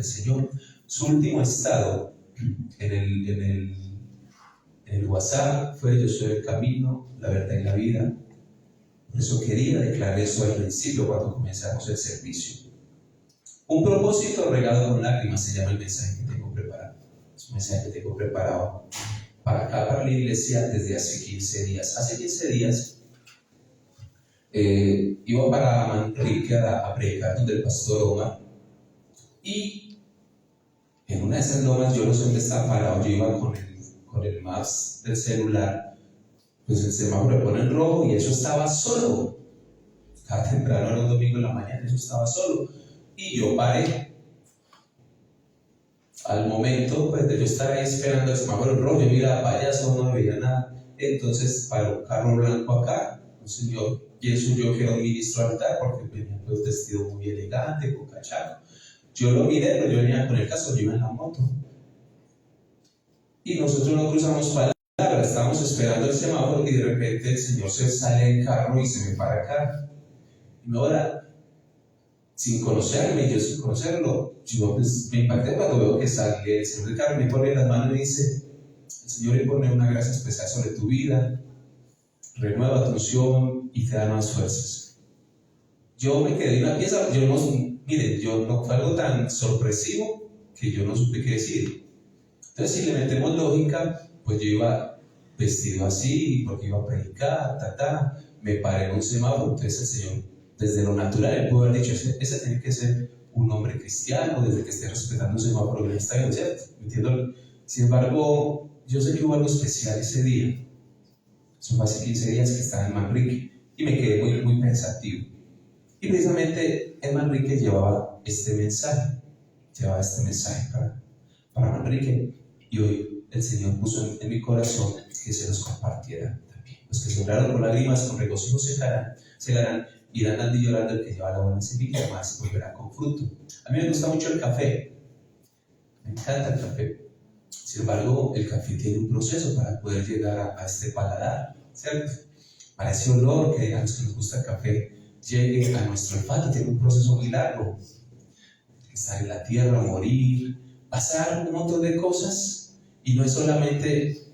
del Señor. Su último estado en el WhatsApp fue: yo soy el camino, la verdad y la vida. Por eso quería declarar eso al principio cuando comenzamos el servicio. Un propósito regado con lágrimas se llama el mensaje que tengo preparado. Es un mensaje que tengo preparado para acá, para la iglesia, desde hace 15 días. Hace 15 días iba para Manrique a predicar donde el pastor Omar, y en una de esas lomas, yo no sé dónde estaba parado, yo iba con el maps del celular, pues el semáforo me pone en rojo y eso estaba solo. Cada temprano, era un domingo en la mañana, eso estaba solo. Y yo paré. Al momento pues, de yo estar ahí esperando el semáforo en rojo, yo miraba para allá, solo no veía nada. Entonces paró un carro blanco acá. Entonces yo pienso que era un ministro altar, porque venía pues vestido muy elegante, con cachaco. Yo lo miré, pero yo venía con el casco, yo iba en la moto. Y nosotros no cruzamos palabras, estábamos esperando el semáforo y de repente el Señor se sale del carro y se me para acá. Y me ora, sin conocerme, yo sin conocerlo, yo pues me impacté cuando veo que sale el Señor del carro, me pone las manos y me dice: el Señor le pone una gracia especial sobre tu vida, renueva tu unción y te da más fuerzas. Yo me quedé en una pieza, yo no fue algo tan sorpresivo que yo no supe qué decir. Entonces, si le metemos lógica, pues yo iba vestido así, porque iba a predicar, me paré en un semáforo. Entonces el Señor, desde lo natural, él pudo haber dicho: ese tiene que ser un hombre cristiano, desde que esté respetando un semáforo, que está bien, ¿cierto? ¿Entiendo? Sin embargo, yo sé que hubo algo especial ese día. Eso fue hace 15 días que estaba en Manrique, y me quedé muy, muy pensativo. Y precisamente en Manrique llevaba este mensaje para Manrique. Y hoy el Señor puso en mi corazón que se los compartiera también. Los que sembraron con lágrimas, con regocijo segarán, irán al día llorando el que lleva la buena semilla, más volverá con fruto. A mí me gusta mucho el café, me encanta el café. Sin embargo, el café tiene un proceso para poder llegar a este paladar, ¿cierto? Para ese olor que a los que nos gusta el café llegue a nuestro olfato, tiene un proceso muy largo. Estar en la tierra, morir, pasar un montón de cosas. Y no es solamente,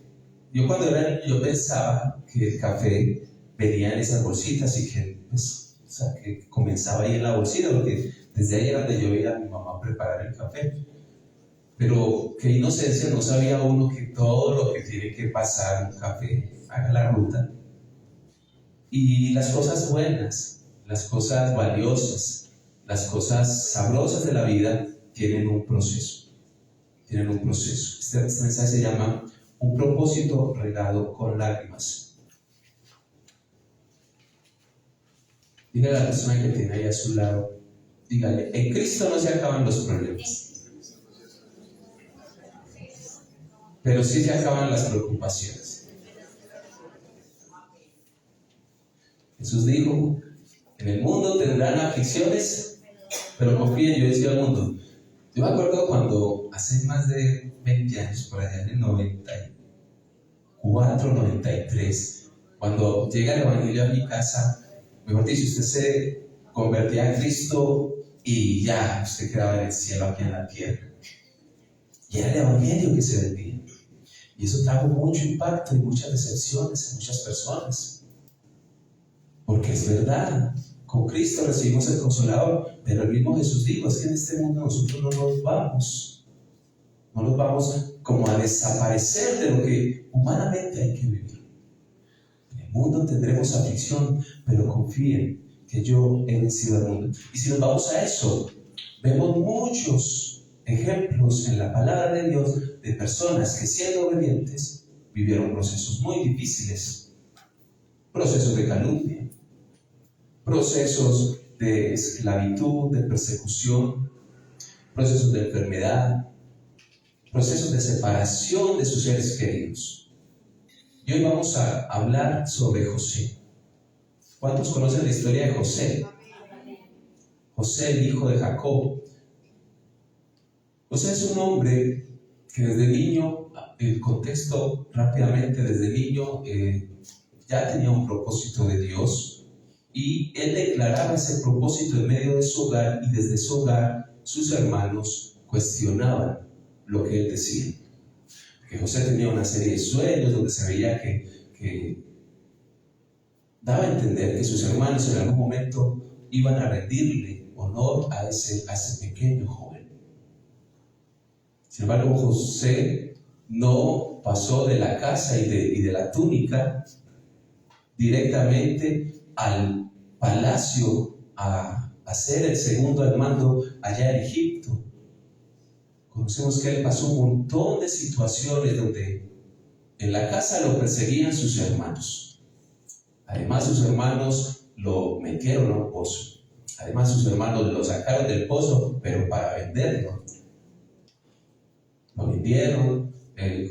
yo cuando era niño, yo pensaba que el café venía en esas bolsitas y que, pues, o sea, que comenzaba ahí en la bolsita, porque desde ahí era donde yo veía a mi mamá preparar el café. Pero qué inocencia, no sabía uno que todo lo que tiene que pasar un café haga la ruta. Y las cosas buenas, las cosas valiosas, las cosas sabrosas de la vida tienen un proceso. Este mensaje se llama un propósito regado con lágrimas. Dígale a la persona que tiene ahí a su lado, dígale: en Cristo no se acaban los problemas, pero sí se acaban las preocupaciones. Jesús dijo: en el mundo tendrán aflicciones, pero confíen, yo decía al mundo. Yo me acuerdo cuando hace más de 20 años, por allá en el 94, 93, cuando llega el Evangelio a mi casa, mejor dicho, usted se convertía a Cristo y ya, usted quedaba en el cielo, aquí en la tierra. Y era el Evangelio que se vendía. Y eso trajo mucho impacto y muchas decepciones en muchas personas. Porque es verdad, con Cristo recibimos el Consolador, pero el mismo Jesús dijo: es que en este mundo nosotros no nos vamos como a desaparecer de lo que humanamente hay que vivir. En el mundo tendremos aflicción, pero confíen que yo he vencido al mundo. Y si nos vamos a eso, vemos muchos ejemplos en la palabra de Dios de personas que, siendo obedientes, vivieron procesos muy difíciles, procesos de calumnia, procesos de esclavitud, de persecución, procesos de enfermedad, procesos de separación de sus seres queridos. Y hoy vamos a hablar sobre José. ¿Cuántos conocen la historia de José? José, el hijo de Jacob. José es un hombre que desde niño, el contexto rápidamente, desde niño ya tenía un propósito de Dios. Y él declaraba ese propósito en medio de su hogar, y desde su hogar sus hermanos cuestionaban lo que él decía. Que José tenía una serie de sueños donde se veía que daba a entender que sus hermanos en algún momento iban a rendirle honor a ese pequeño joven. Sin embargo, José no pasó de la casa y de la túnica directamente al palacio a ser el segundo al mando allá en Egipto. Conocemos que él pasó un montón de situaciones donde en la casa lo perseguían sus hermanos. Además, sus hermanos lo metieron a un pozo. Además, sus hermanos lo sacaron del pozo, pero para venderlo. Lo vendieron.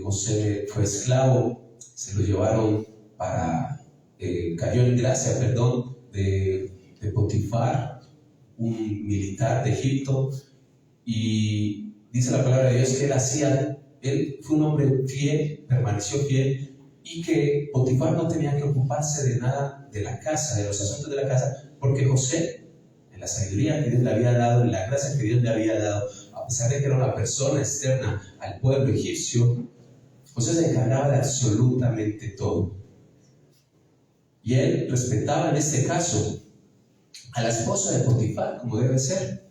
José fue esclavo. Se lo llevaron cayó en gracia, de Potifar, un militar de Egipto. Y dice la palabra de Dios que él fue un hombre fiel, permaneció fiel, y que Potifar no tenía que ocuparse de nada de la casa, de los asuntos de la casa, porque José, en la sabiduría que Dios le había dado, en la gracia que Dios le había dado, a pesar de que era una persona externa al pueblo egipcio, José se encargaba de absolutamente todo. Y él respetaba en este caso a la esposa de Potifar, como debe ser.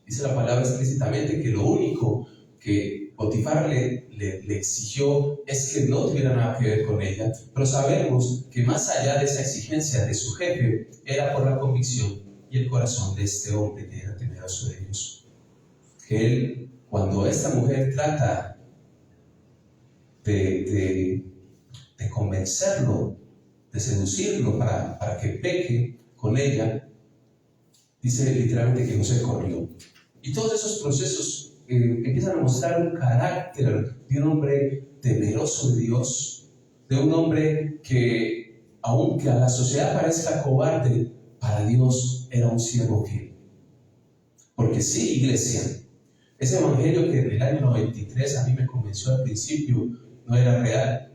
Dice la palabra explícitamente que lo único que Potifar le exigió es que no tuviera nada que ver con ella, pero sabemos que más allá de esa exigencia de su jefe, era por la convicción y el corazón de este hombre que era temeroso de Dios. Que él, cuando esta mujer trata de convencerlo, de seducirlo para que peque con ella, dice literalmente que José corrió. Y todos esos procesos empiezan a mostrar un carácter de un hombre temeroso de Dios, de un hombre que, aunque a la sociedad parezca cobarde, para Dios era un siervo fiel. Porque sí, iglesia, ese evangelio que en el año 93 a mí me convenció al principio no era real.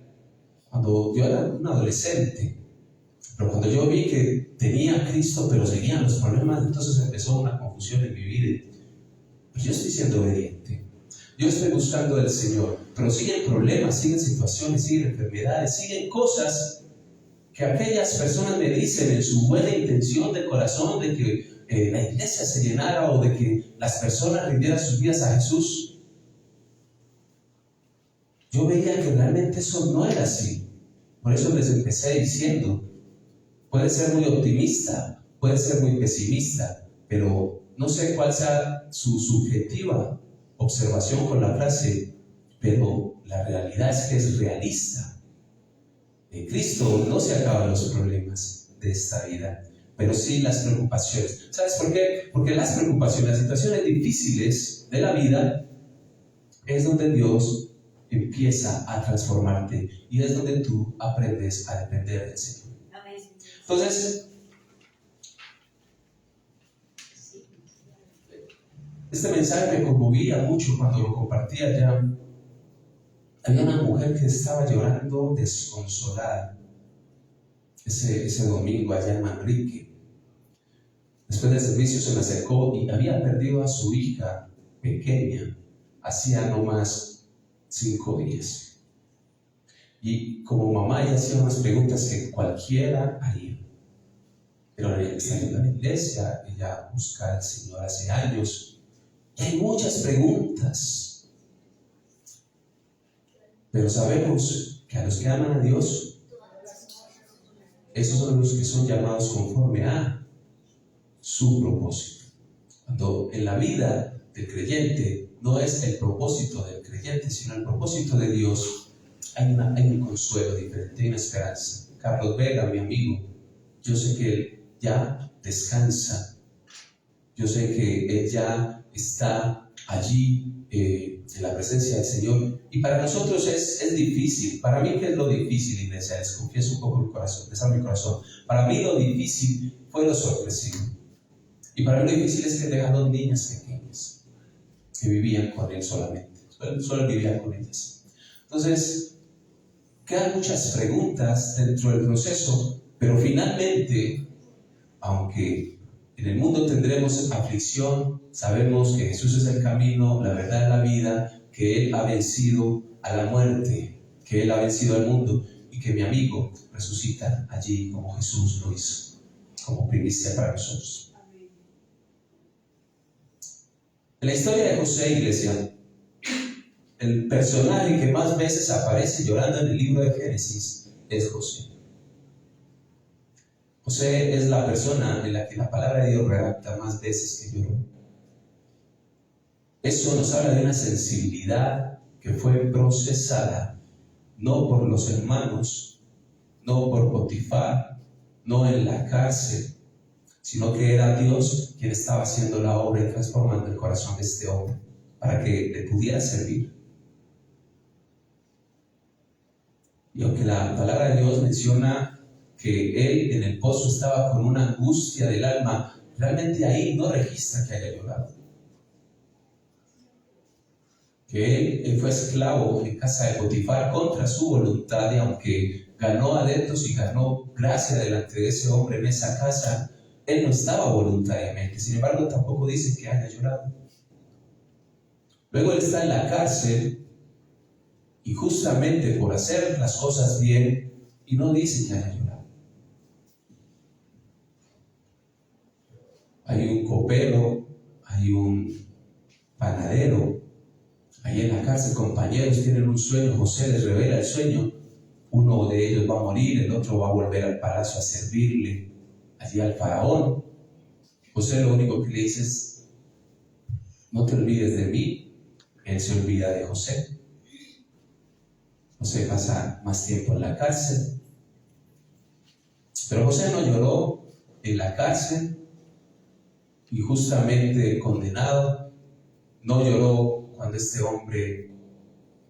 Cuando yo era un adolescente, pero cuando yo vi que tenía a Cristo pero seguían los problemas, entonces empezó una confusión en mi vida. Yo estoy siendo obediente, yo estoy buscando al Señor, pero siguen problemas, siguen situaciones, siguen enfermedades, siguen cosas que aquellas personas me dicen en su buena intención de corazón de que la iglesia se llenara o de que las personas rindieran sus vidas a Jesús. Yo veía que realmente eso no era así. Por eso les empecé diciendo, puede ser muy optimista, puede ser muy pesimista, pero no sé cuál sea su subjetiva observación con la frase, pero la realidad es que es realista. En Cristo no se acaban los problemas de esta vida, pero sí las preocupaciones. ¿Sabes por qué? Porque las preocupaciones, las situaciones difíciles de la vida, es donde Dios empieza a transformarte y es donde tú aprendes a depender del Señor. Entonces, este mensaje me conmovía mucho cuando lo compartía allá. Había una mujer que estaba llorando desconsolada ese domingo allá en Manrique. Después del servicio se me acercó y había perdido a su hija pequeña hacía no más 5 días. Y como mamá ella hacía unas preguntas que cualquiera haría. Pero ella está en la iglesia, ella busca al Señor hace años. Y hay muchas preguntas. Pero sabemos que a los que aman a Dios, esos son los que son llamados conforme a su propósito. Cuando en la vida del creyente no es el propósito del creyente, sino el propósito de Dios, hay un consuelo diferente, hay una esperanza. Carlos Vega, mi amigo, yo sé que él ya descansa, yo sé que él ya está allí en la presencia del Señor, y para nosotros es difícil. Para mí, ¿qué es lo difícil, iglesia? Les confieso un poco el corazón, les abro mi corazón. Para mí lo difícil fue lo sorpresivo, y para mí lo difícil es que tenga 2 niñas pequeñas que vivían con él solamente, solo vivía con ellas. Entonces, quedan muchas preguntas dentro del proceso, pero finalmente, aunque En el mundo tendremos aflicción, sabemos que Jesús es el camino, la verdad y la vida, que Él ha vencido a la muerte, que Él ha vencido al mundo y que mi amigo resucita allí como Jesús lo hizo, como primicia para nosotros. En la historia de José, iglesia, el personaje que más veces aparece llorando en el libro de Génesis es José. José es la persona en la que la palabra de Dios redacta más veces que lloró. Eso nos habla de una sensibilidad que fue procesada, no por los hermanos, no por Potifar, no en la cárcel, sino que era Dios quien estaba haciendo la obra y transformando el corazón de este hombre para que le pudiera servir. Y aunque la palabra de Dios menciona que él en el pozo estaba con una angustia del alma, realmente ahí no registra que haya llorado. Que él fue esclavo en casa de Potifar contra su voluntad, y aunque ganó adeptos y ganó gracia delante de ese hombre en esa casa, él no estaba voluntariamente. Sin embargo, tampoco dice que haya llorado. Luego él está en la cárcel y justamente por hacer las cosas bien, y no dice que haya llorado. Hay un copero, hay un panadero, ahí en la cárcel compañeros tienen un sueño, José les revela el sueño, uno de ellos va a morir, el otro va a volver al palacio a servirle allí al faraón. José lo único que le dice es: no te olvides de mí. Él se olvida de José. José pasa más tiempo en la cárcel, pero José no lloró en la cárcel. Injustamente condenado, no lloró cuando este hombre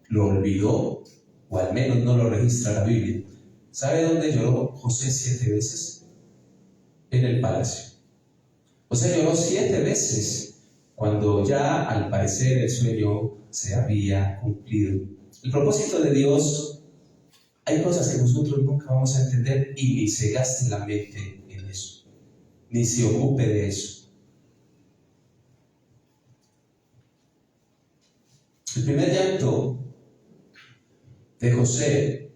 lo olvidó, o al menos no lo registra la Biblia. ¿Sabe dónde lloró José 7 veces? En el palacio. José lloró 7 veces cuando ya al parecer el sueño se había cumplido. El propósito de Dios, hay cosas que nosotros nunca vamos a entender, y ni se gaste la mente en eso, ni se ocupe de eso. El primer llanto de José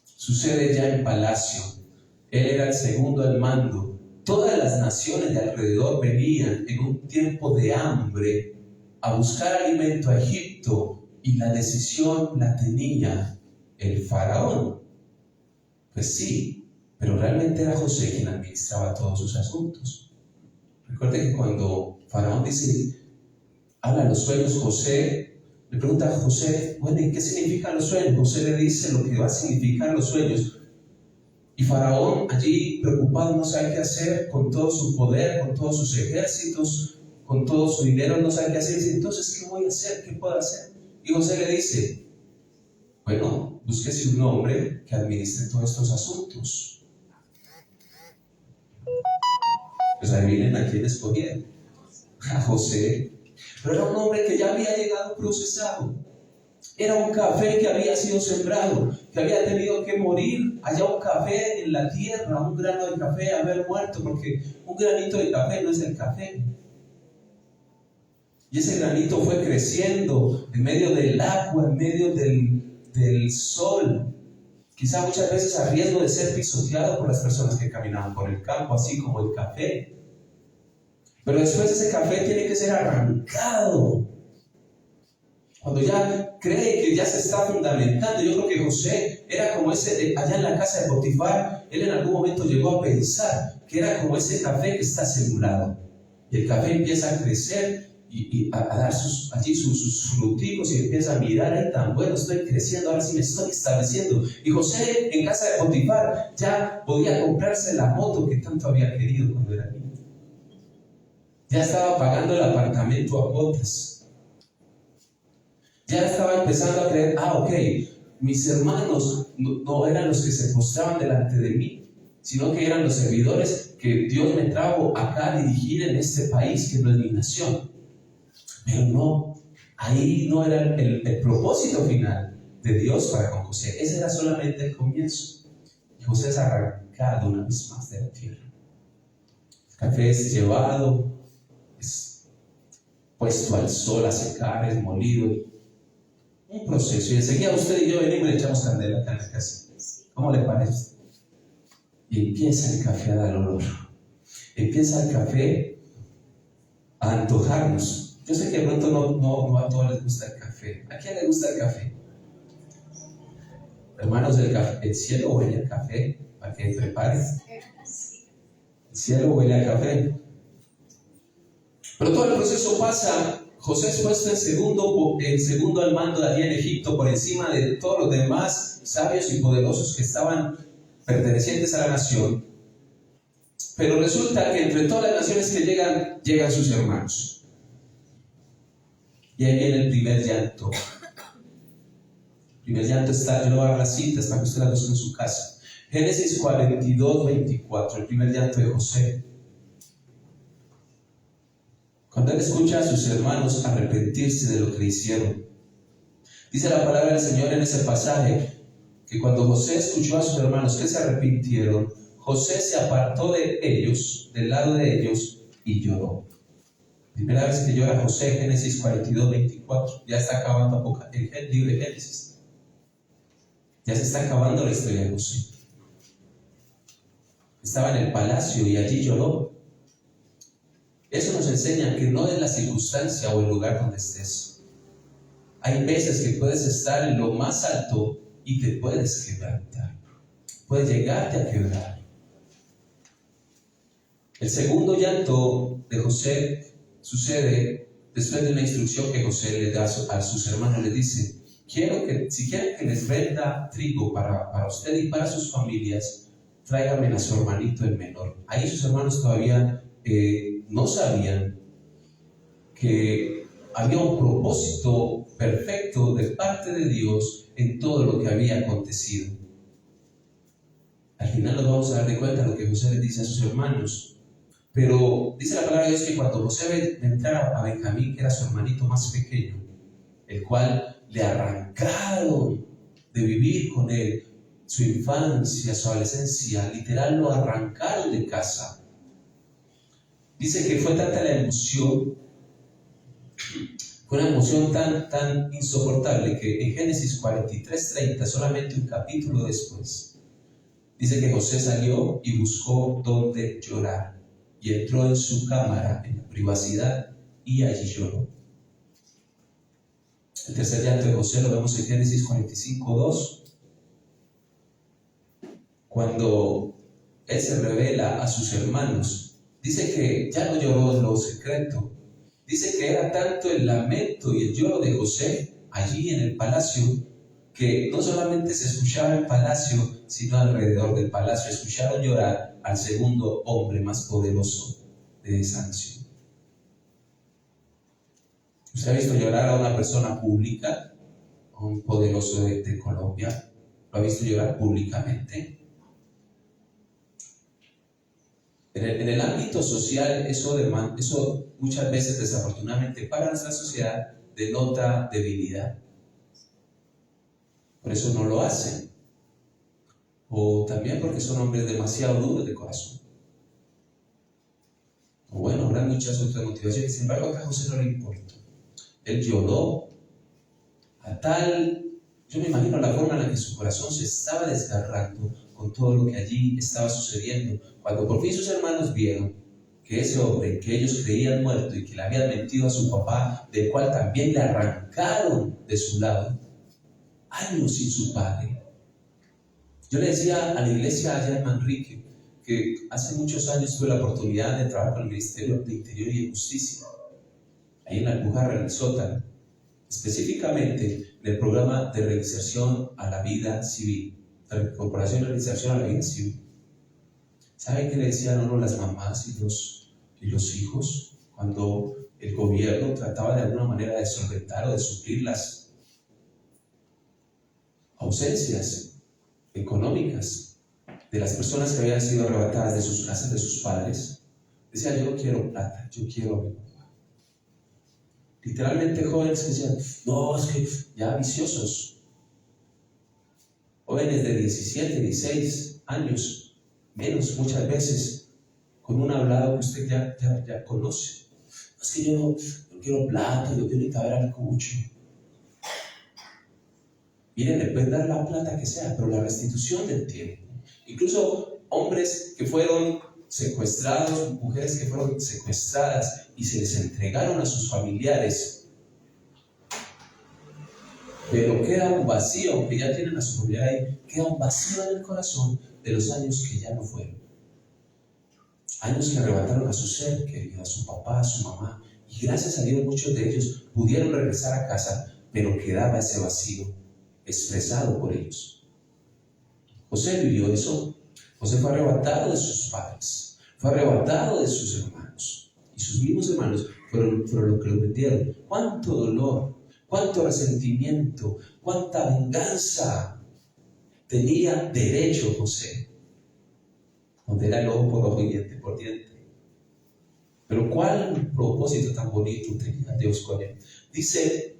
sucede ya en palacio. Él era el segundo al mando. Todas las naciones de alrededor venían en un tiempo de hambre a buscar alimento a Egipto, y la decisión la tenía el faraón. Pues sí, pero realmente era José quien administraba todos sus asuntos. Recuerde que cuando faraón dice, habla los sueños, José le pregunta a José, bueno, ¿y qué significan los sueños? José le dice lo que va a significar los sueños. Y faraón allí preocupado, no sabe qué hacer con todo su poder, con todos sus ejércitos, con todo su dinero, no sabe qué hacer. Y dice, entonces, ¿qué voy a hacer? ¿Qué puedo hacer? Y José le dice, bueno, búsquese un hombre que administre todos estos asuntos. Pues adivinen a quién escogieron. A José. Pero era un hombre que ya había llegado procesado. Era un café que había sido sembrado, que había tenido que morir. Allá un café en la tierra, un grano de café haber muerto, porque un granito de café no es el café. Y ese granito fue creciendo en medio del agua, en medio del sol. Quizá muchas veces a riesgo de ser pisoteado por las personas que caminaban por el campo, así como el café. Pero después ese café tiene que ser arrancado. Cuando ya cree que ya se está fundamentando, yo creo que José era como ese, allá en la casa de Potifar, él en algún momento llegó a pensar que era como ese café que está sembrado. Y el café empieza a crecer y a dar sus fruticos, y empieza a mirar, ahí tan bueno, estoy creciendo, ahora sí me estoy estableciendo. Y José en casa de Potifar ya podía comprarse la moto que tanto había querido cuando era niño. Ya estaba pagando el apartamento a cuotas. Ya estaba empezando a creer, ok, mis hermanos no eran los que se postraban delante de mí, sino que eran los servidores que Dios me trajo acá a dirigir en este país, que no es mi nación. Pero no, ahí no era el propósito final de Dios para con José. Ese era solamente el comienzo. Y José es arrancado una vez más de la tierra. café es llevado, es puesto al sol a secar, es molido, un proceso. Y enseguida usted y yo venimos y le echamos candela acá en la casa. ¿Cómo le parece? Y empieza el café a dar olor. Empieza el café a antojarnos. Yo sé que de pronto no a todos les gusta el café. ¿A quién le gusta el café? Hermanos, el cielo huele a café para que preparen. El cielo huele a café. Pero todo el proceso pasa. José es puesto en segundo al mando de allí en Egipto, por encima de todos los demás sabios y poderosos que estaban pertenecientes a la nación. Pero resulta que entre todas las naciones que llegan sus hermanos. Y ahí viene el primer llanto. El primer llanto está, yo no voy a dar las citas para que usted las busque en su casa. Génesis 42, 24, el primer llanto de José. Cuando él escucha a sus hermanos arrepentirse de lo que le hicieron. Dice la palabra del Señor en ese pasaje, que cuando José escuchó a sus hermanos que se arrepintieron, José se apartó de ellos, del lado de ellos, y lloró. Primera vez que llora José, Génesis 42, 24. Ya está acabando el libro de Génesis. Ya se está acabando la historia de José. Estaba en el palacio y allí lloró. Eso nos enseña que no es la circunstancia o el lugar donde estés. Hay veces que puedes estar en lo más alto y te puedes quebrantar. Puedes llegarte a quebrar. El segundo llanto de José sucede después de una instrucción que José le da a sus hermanos. Le dice, si quieren que les venda trigo para usted y para sus familias, tráigame a su hermanito el menor. Ahí sus hermanos todavía no sabían que había un propósito perfecto de parte de Dios en todo lo que había acontecido. Al final nos vamos a dar de cuenta de lo que José le dice a sus hermanos. Pero dice la palabra de Dios que cuando José ve entrar a Benjamín, que era su hermanito más pequeño, el cual le arrancaron de vivir con él su infancia, su adolescencia, literal lo arrancaron de casa. Dice que fue tanta la emoción, fue una emoción tan insoportable que en Génesis 43:30, solamente un capítulo después, dice que José salió y buscó donde llorar y entró en su cámara en la privacidad y allí lloró. El tercer llanto de José lo vemos en Génesis 45:2, cuando él se revela a sus hermanos. Dice que ya no lloró en lo secreto. Dice que era tanto el lamento y el lloro de José allí en el palacio, que no solamente se escuchaba en el palacio, sino alrededor del palacio. Escucharon llorar al segundo hombre más poderoso de esa nación. ¿Usted ha visto llorar a una persona pública, a un poderoso de Colombia? ¿Lo ha visto llorar públicamente? En el ámbito social, eso muchas veces, desafortunadamente, para nuestra sociedad, denota debilidad. Por eso no lo hacen. O también porque son hombres demasiado duros de corazón. O bueno, habrá muchas otras motivaciones. Sin embargo, acá a José no le importa. Él lloró yo me imagino la forma en la que su corazón se estaba desgarrando con todo lo que allí estaba sucediendo. Cuando por fin sus hermanos vieron que ese hombre que ellos creían muerto y que le habían mentido a su papá, del cual también le arrancaron de su lado, años sin su padre. Yo le decía a la iglesia allá en Manrique que hace muchos años tuve la oportunidad de trabajar con el Ministerio de Interior y de Justicia, ahí en la Alpujarra, en el sótano, específicamente en el programa de reinserción a la vida civil, de la Corporación de Reinserción a la Vida Civil. ¿Saben qué le decían a las mamás y los hijos cuando el gobierno trataba de alguna manera de solventar o de suplir las ausencias económicas de las personas que habían sido arrebatadas de sus casas, de sus padres? Decían, yo no quiero plata, yo quiero a mi papá. Literalmente jóvenes que decían, no, es que ya viciosos. Jóvenes de 17, 16 años, menos muchas veces, con un hablado que usted ya conoce. Es que yo no quiero plata, yo quiero ir a ver al cucho. Miren, le pueden dar la plata que sea, pero la restitución del tiempo. Incluso hombres que fueron secuestrados, mujeres que fueron secuestradas y se les entregaron a sus familiares. Pero queda un vacío, aunque ya tienen a su familiar ahí, queda un vacío en el corazón de los años que ya no fueron. Años que arrebataron a su ser querido, a su papá, a su mamá. Y gracias a Dios muchos de ellos pudieron regresar a casa, pero quedaba ese vacío expresado por ellos. José vivió eso. José fue arrebatado de sus padres, fue arrebatado de sus hermanos. Y sus mismos hermanos fueron los que lo vendieron. ¡Cuánto dolor! ¡Cuánto resentimiento! ¡Cuánta venganza! Tenía derecho José, donde era el ojo por ojo y diente por diente. Pero ¿cuál propósito tan bonito tenía Dios con él? Dice,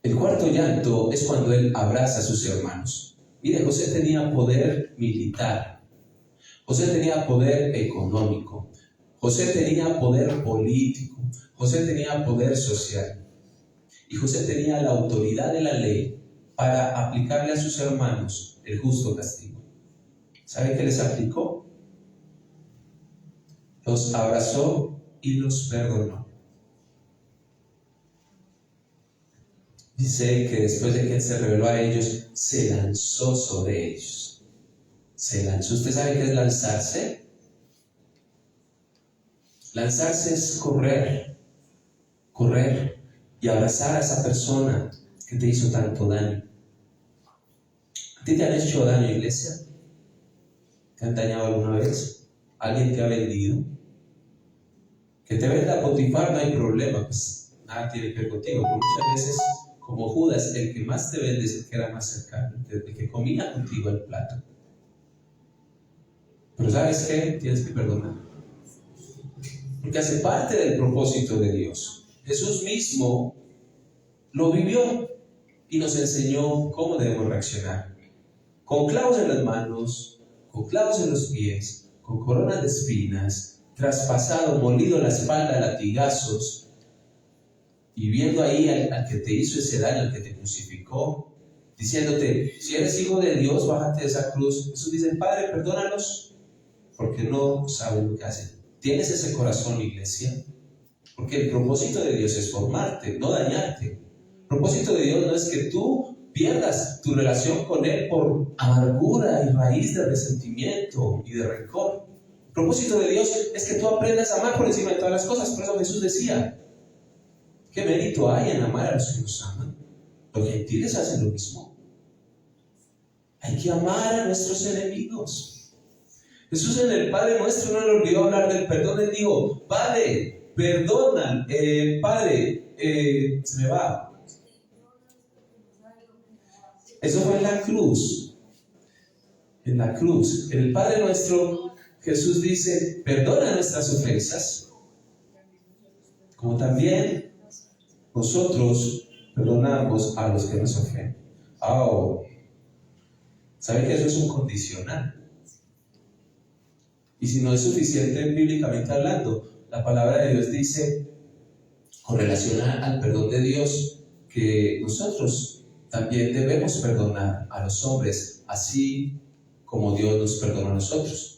el cuarto llanto es cuando él abraza a sus hermanos. Mire, José tenía poder militar, José tenía poder económico, José tenía poder político, José tenía poder social. Y José tenía la autoridad de la ley para aplicarle a sus hermanos el justo castigo. ¿Sabe qué les aplicó? Los abrazó y los perdonó. Dice que después de que él se reveló a ellos, se lanzó sobre ellos. Se lanzó. ¿Usted sabe qué es lanzarse? Lanzarse es correr y abrazar a esa persona que te hizo tanto daño. ¿A ti te han hecho daño, iglesia? ¿Te han dañado alguna vez? ¿Alguien te ha vendido? Que te venda Potifar no hay problema, pues nada tiene que ver contigo, pero muchas veces, como Judas, el que más te vende es el que era más cercano, el que comía contigo el plato. Pero ¿sabes qué? Tienes que perdonar, porque hace parte del propósito de Dios. Jesús mismo lo vivió y nos enseñó cómo debemos reaccionar. Con clavos en las manos, con clavos en los pies, con coronas de espinas, traspasado, molido la espalda, latigazos, y viendo ahí al que te hizo ese daño, al que te crucificó, diciéndote, si eres hijo de Dios, bájate de esa cruz. Jesús dice, Padre, perdónalos, porque no saben lo que hacen. ¿Tienes ese corazón, iglesia? Porque el propósito de Dios es formarte, no dañarte. El propósito de Dios no es que tú pierdas tu relación con Él por amargura y raíz de resentimiento y de rencor. El propósito de Dios es que tú aprendas a amar por encima de todas las cosas. Por eso Jesús decía, ¿qué mérito hay en amar a los que nos aman? Los gentiles hacen lo mismo. Hay que amar a nuestros enemigos. Jesús en el Padre Nuestro no le olvidó hablar del perdón. Él dijo, Padre, perdonan, Padre, se me va. Eso fue en la cruz. En la cruz. En el Padre Nuestro, Jesús dice, perdona nuestras ofensas, como también nosotros perdonamos a los que nos ofenden. ¿Sabe que eso es un condicional? Y si no es suficiente bíblicamente hablando, la palabra de Dios dice, con relación al perdón de Dios, que nosotros también debemos perdonar a los hombres, así como Dios nos perdona a nosotros.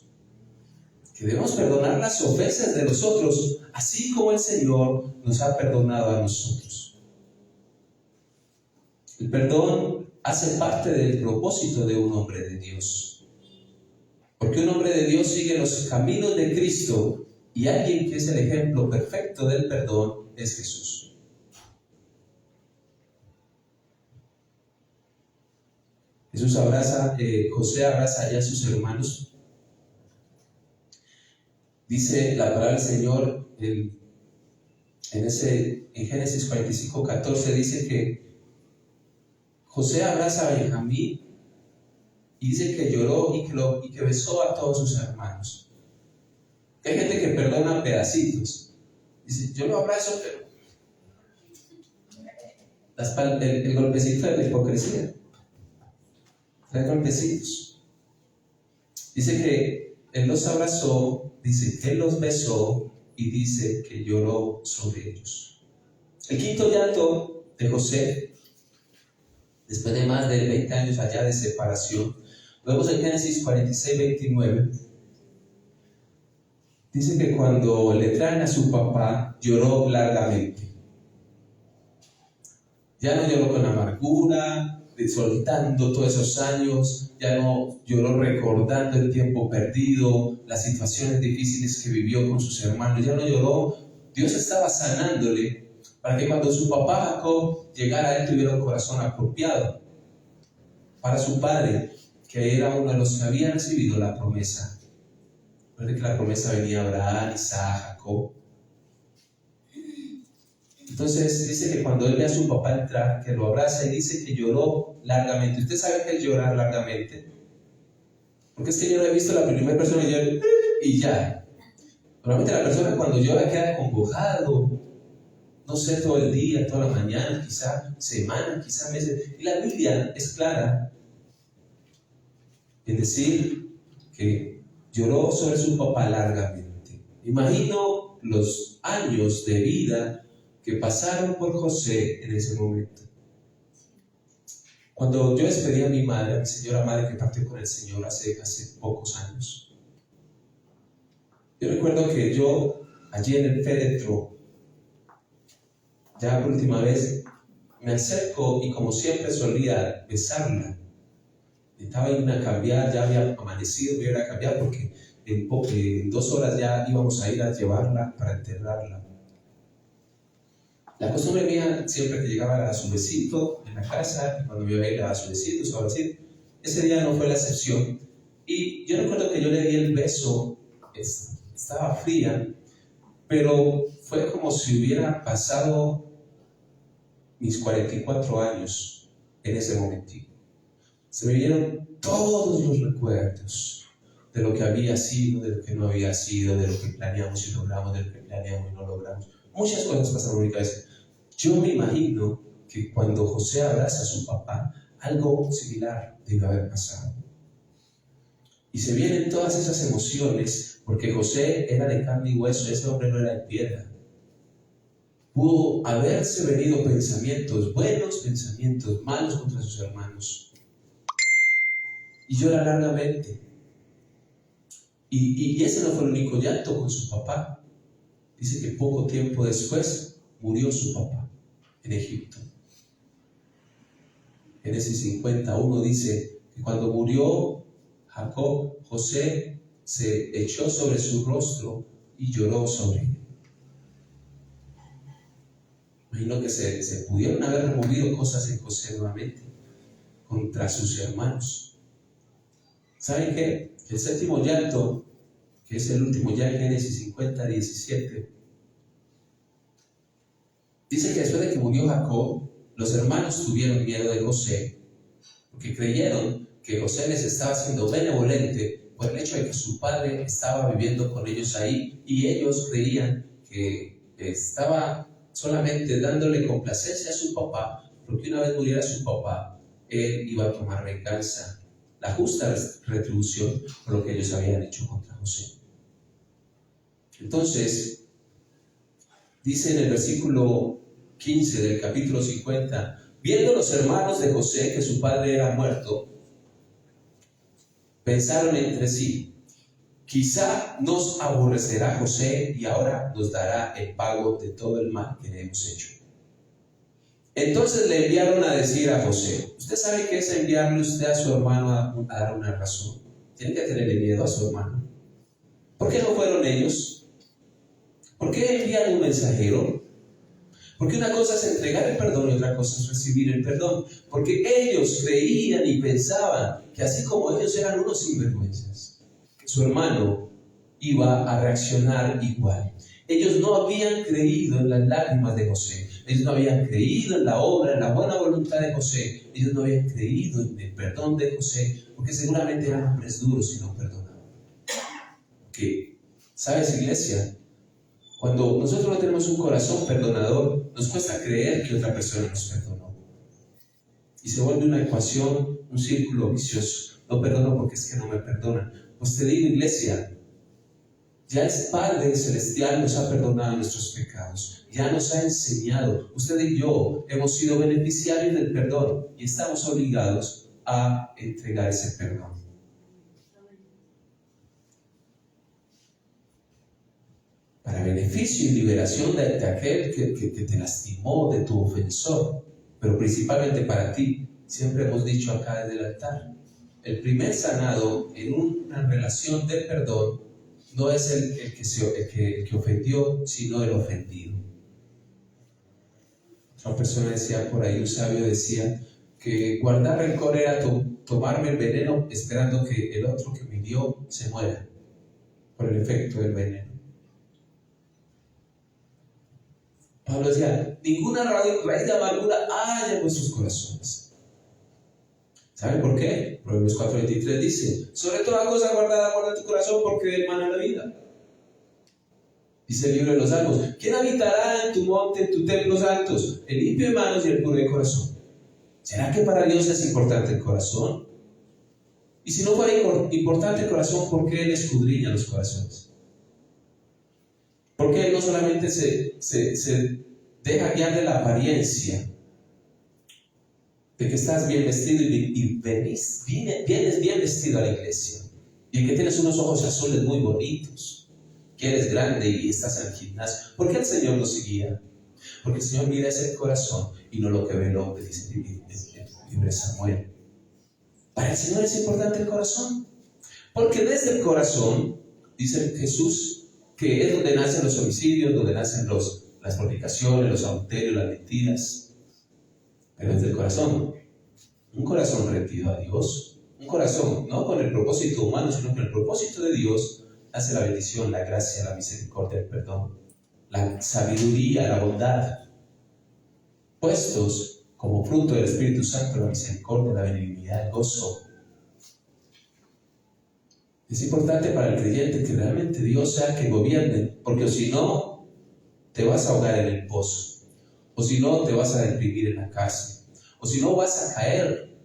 Que debemos perdonar las ofensas de los otros, así como el Señor nos ha perdonado a nosotros. El perdón hace parte del propósito de un hombre de Dios. Porque un hombre de Dios sigue los caminos de Cristo, y alguien que es el ejemplo perfecto del perdón es Jesús. José abraza allá a sus hermanos. Dice la palabra del Señor en Génesis 45:14, dice que José abraza a Benjamín y dice que lloró y que besó a todos sus hermanos. Hay gente que perdona pedacitos. Dice, yo lo abrazo, pero el golpecito de la hipocresía. 3 golpecitos. Dice que Él los abrazó, dice que Él los besó y dice que lloró sobre ellos. El quinto llanto de José, después de más de 20 años allá de separación, lo vemos en Génesis 46, 29. Dice que cuando le traen a su papá, lloró largamente. Ya no lloró con amargura, soltando todos esos años, ya no lloró recordando el tiempo perdido, las situaciones difíciles que vivió con sus hermanos, ya no lloró. Dios estaba sanándole para que cuando su papá Jacob llegara a él tuviera un corazón apropiado para su padre, que era uno de los que había recibido la promesa. Recuerde que la promesa venía a Abraham, Isaac, Jacob. Entonces dice que cuando él ve a su papá entrar, que lo abraza y dice que lloró largamente. ¿Usted sabe qué es llorar largamente? Porque es que yo no he visto la primera persona que llora y ya. Normalmente la persona cuando llora queda congojado, no sé, todo el día, toda la mañana, quizá semanas, quizá meses. Y la Biblia es clara en decir que lloró sobre su papá largamente. Imagino los años de vida que pasaron por José en ese momento. Cuando yo despedí a mi madre, a mi señora madre que partió con el Señor hace pocos años, yo recuerdo que yo allí en el féretro, ya por última vez, me acerco y como siempre solía besarla. Estaba yendo a cambiar, ya había amanecido, me iba a cambiar porque en 2 horas ya íbamos a ir a llevarla para enterrarla. La costumbre mía, siempre que llegaba era su besito en la casa, y cuando me iba a ir a su besito, su abracito. Ese día no fue la excepción. Y yo recuerdo que yo le di el beso, estaba fría, pero fue como si hubiera pasado mis 44 años en ese momentito. Se me vinieron todos los recuerdos de lo que había sido, de lo que no había sido, de lo que planeamos y logramos, de lo que planeamos y no logramos. Muchas cosas pasaron por mi cabeza. Yo me imagino que cuando José abraza a su papá, algo similar debe haber pasado. Y se vienen todas esas emociones, porque José era de carne y hueso, ese hombre no era de piedra. Pudo haberse venido pensamientos buenos, pensamientos malos contra sus hermanos. Y llora largamente. Y ese no fue el único llanto con su papá. Dice que poco tiempo después murió su papá en Egipto. Génesis 51 dice que cuando murió Jacob, José se echó sobre su rostro y lloró sobre él. Imagino que se pudieron haber removido cosas en José nuevamente contra sus hermanos. ¿Saben qué? El séptimo llanto, que es el último ya en Génesis 50, 17, dice que después de que murió Jacob, los hermanos tuvieron miedo de José, porque creyeron que José les estaba siendo benevolente por el hecho de que su padre estaba viviendo con ellos ahí, y ellos creían que estaba solamente dándole complacencia a su papá, porque una vez muriera su papá, él iba a tomar venganza, la justa retribución por lo que ellos habían hecho contra José. Entonces, dice en el versículo 15 del capítulo 50, viendo los hermanos de José que su padre era muerto, pensaron entre sí, quizá nos aborrecerá José y ahora nos dará el pago de todo el mal que le hemos hecho. Entonces le enviaron a decir a José, usted sabe que es enviarle usted a su hermano a dar una razón. Tiene que tenerle miedo a su hermano. ¿Por qué no fueron ellos? ¿Por qué envían un mensajero? Porque una cosa es entregar el perdón y otra cosa es recibir el perdón. Porque ellos creían y pensaban que así como ellos eran unos sinvergüenzas, que su hermano iba a reaccionar igual. Ellos no habían creído en las lágrimas de José. Ellos no habían creído en la obra, en la buena voluntad de José. Ellos no habían creído en el perdón de José, porque seguramente eran hombres duros y no perdonaban. Porque, ¿sabes, iglesia? Cuando nosotros no tenemos un corazón perdonador, nos cuesta creer que otra persona nos perdonó. Y se vuelve una ecuación, un círculo vicioso. No perdono porque es que no me perdonan. Pues te digo, iglesia, ya el Padre Celestial nos ha perdonado nuestros pecados, ya nos ha enseñado. Usted y yo hemos sido beneficiarios del perdón y estamos obligados a entregar ese perdón. Para beneficio y liberación de aquel que te lastimó, de tu ofensor, pero principalmente para ti. Siempre hemos dicho acá desde el altar, el primer sanado en una relación de perdón no es el que ofendió, sino el ofendido. Otra persona decía por ahí, un sabio decía que guardar rencor era tomarme el veneno esperando que el otro que me dio se muera por el efecto del veneno. Pablo decía, ninguna raíz de amargura haya en vuestros corazones. ¿Saben por qué? Proverbios 4:23 dice, sobre toda cosa guarda tu corazón porque de él mana la vida. Dice el libro de los Salmos, ¿quién habitará en tu monte, en tus templos altos? El limpio de manos y el puro de corazón. ¿Será que para Dios es importante el corazón? Y si no fuera importante el corazón, ¿por qué Él escudriña los corazones? ¿Por qué Él no solamente se deja guiar de la apariencia de que estás bien vestido y vienes bien vestido a la iglesia, y que tienes unos ojos azules muy bonitos, que eres grande y estás en el gimnasio? ¿Por qué el Señor nos guía? Porque el Señor mira ese corazón y no lo que ve el hombre, dice el libro de Samuel. Para el Señor es importante el corazón, porque desde el corazón, dice Jesús, que es donde nacen los homicidios, donde nacen las fornicaciones, los adulterios, las mentiras. Pero desde el corazón, un corazón rendido a Dios, un corazón no con el propósito humano, sino con el propósito de Dios, hace la bendición, la gracia, la misericordia, el perdón, la sabiduría, la bondad, puestos como fruto del Espíritu Santo, la misericordia, la benignidad, el gozo. Es importante para el creyente que realmente Dios sea que gobierne, porque si no, te vas a ahogar en el pozo. O si no, te vas a deprimir en la cárcel. O si no, vas a caer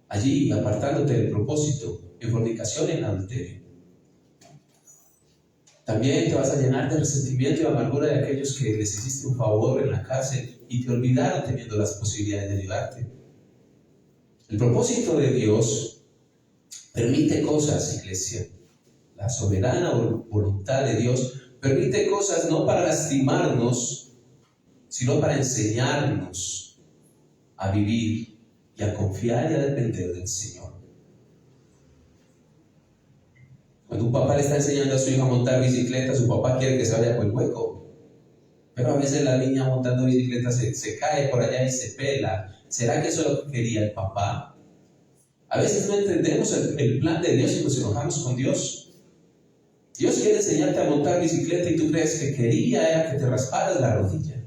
allí, apartándote del propósito, en fornicación y en adulterio. También te vas a llenar de resentimiento y amargura de aquellos que les hiciste un favor en la cárcel y te olvidaron teniendo las posibilidades de ayudarte. El propósito de Dios permite cosas, iglesia. La soberana voluntad de Dios permite cosas no para lastimarnos, sino para enseñarnos a vivir y a confiar y a depender del Señor. Cuando un papá le está enseñando a su hijo a montar bicicleta, su papá quiere que se vaya por el hueco. Pero a veces la niña montando bicicleta se cae por allá y se pela. ¿Será que eso es lo que quería el papá? A veces no entendemos el plan de Dios y nos enojamos con Dios. Dios quiere enseñarte a montar bicicleta y tú crees que quería que te rasparas la rodilla.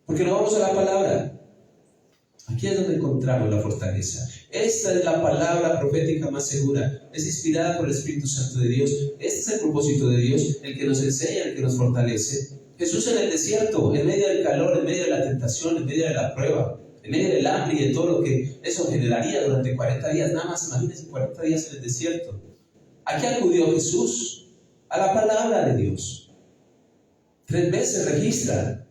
Porque no vamos a la palabra. Aquí es donde encontramos la fortaleza. Esta es la palabra profética más segura. Es inspirada por el Espíritu Santo de Dios. Este es el propósito de Dios, el que nos enseña, el que nos fortalece. Jesús en el desierto, en medio del calor, en medio de la tentación, en medio de la prueba, en medio del hambre y de todo lo que eso generaría durante 40 días. Nada más imagínense 40 días en el desierto. ¿A qué acudió Jesús? A la palabra de Dios. 3 veces registra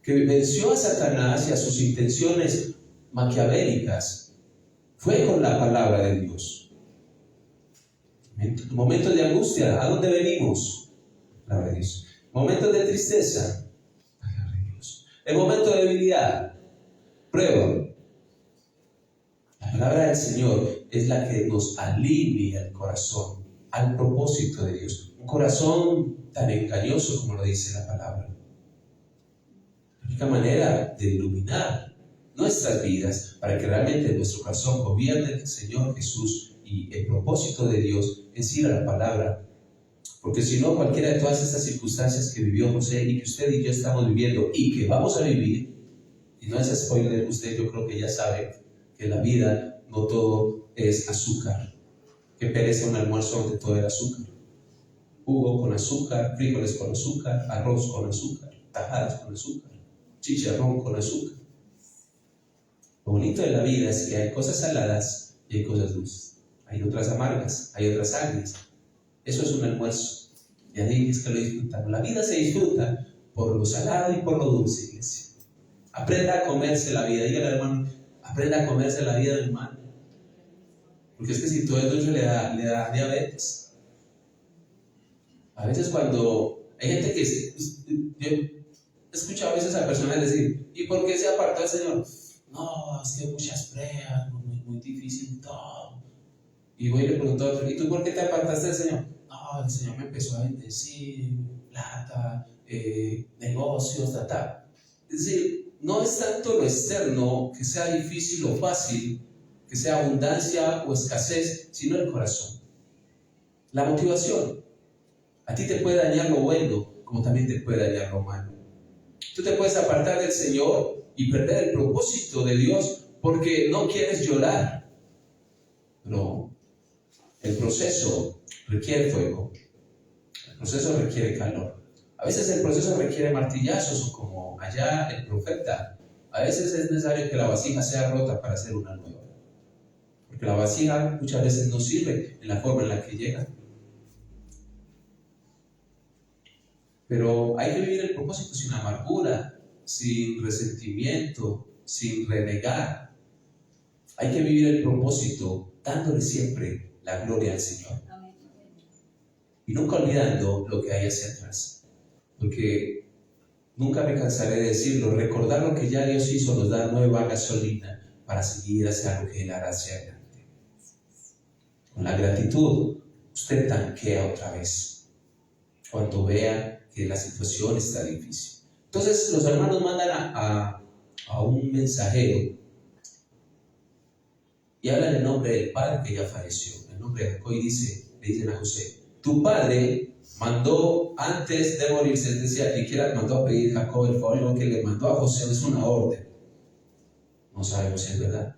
que venció a Satanás y a sus intenciones maquiavélicas. Fue con la palabra de Dios. En momentos de angustia, ¿a dónde venimos? La palabra de Dios. Momentos de tristeza, la palabra de Dios. En momentos de debilidad, prueba. La palabra del Señor es la que nos alinea el corazón al propósito de Dios. Un corazón tan engañoso como lo dice la palabra. La única manera de iluminar nuestras vidas para que realmente nuestro corazón gobierne el Señor Jesús y el propósito de Dios es ir a la palabra. Porque si no, cualquiera de todas estas circunstancias que vivió José y que usted y yo estamos viviendo y que vamos a vivir, y no es spoiler, usted yo creo que ya sabe que en la vida no todo es azúcar, que perece un almuerzo donde todo era azúcar. Jugo con azúcar, frijoles con azúcar, arroz con azúcar, tajadas con azúcar, chicharrón con azúcar. Lo bonito de la vida es que hay cosas saladas y hay cosas dulces. hay otras amargas, hay otras agrias. Eso es un almuerzo. Y ahí es que lo disfrutamos. La vida se disfruta por lo salado y por lo dulce, iglesia. Aprenda a comerse la vida. Dígale al hermano, aprenda a comerse la vida, hermano. Porque es que si todo es dulce le da diabetes. A veces cuando hay gente que yo he escuchado a veces a personas decir, ¿y por qué se apartó el Señor? No, es que muchas pruebas, muy difícil todo. Y voy y le pregunto a otro, ¿y tú por qué te apartaste del Señor? No, el Señor me empezó a bendecir, plata, negocios, tal. Es decir, no es tanto lo externo que sea difícil o fácil, que sea abundancia o escasez, sino el corazón. La motivación. A ti te puede dañar lo bueno, como también te puede dañar lo malo. Tú te puedes apartar del Señor y perder el propósito de Dios porque no quieres llorar. No. El proceso requiere fuego. El proceso requiere calor. A veces el proceso requiere martillazos, o como allá el profeta. A veces es necesario que la vasija sea rota para hacer una nueva. Porque la vasija muchas veces no sirve en la forma en la que llega. Pero hay que vivir el propósito sin amargura, sin resentimiento, sin renegar. Hay que vivir el propósito dándole siempre la gloria al Señor. Y nunca olvidando lo que hay hacia atrás. Porque nunca me cansaré de decirlo, recordar lo que ya Dios hizo nos da nueva gasolina para seguir hacia lo que Él hará hacia adelante. Con la gratitud, usted tanquea otra vez cuando vea que la situación está difícil. Entonces los hermanos mandan a un mensajero y hablan en nombre del padre que ya falleció, en nombre de Jacob, y le dicen a José, tu padre mandó antes de morirse, es decir, ni siquiera mandó a pedir Jacob el favor, lo que le mandó a José es una orden. No sabemos si es verdad.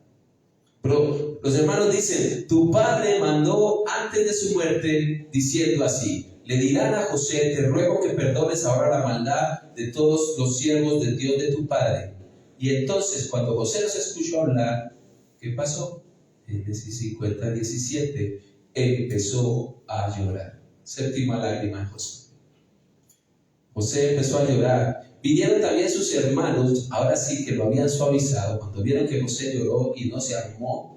Pero los hermanos dicen, tu padre mandó antes de su muerte diciendo así, le dirán a José, te ruego que perdones ahora la maldad de todos los siervos del Dios de tu padre. Y entonces cuando José los escuchó hablar, ¿qué pasó? Génesis 50, 17, empezó a llorar. Séptima lágrima de José. José empezó a llorar. Vinieron también sus hermanos, ahora sí que lo habían suavizado, cuando vieron que José lloró y no se armó.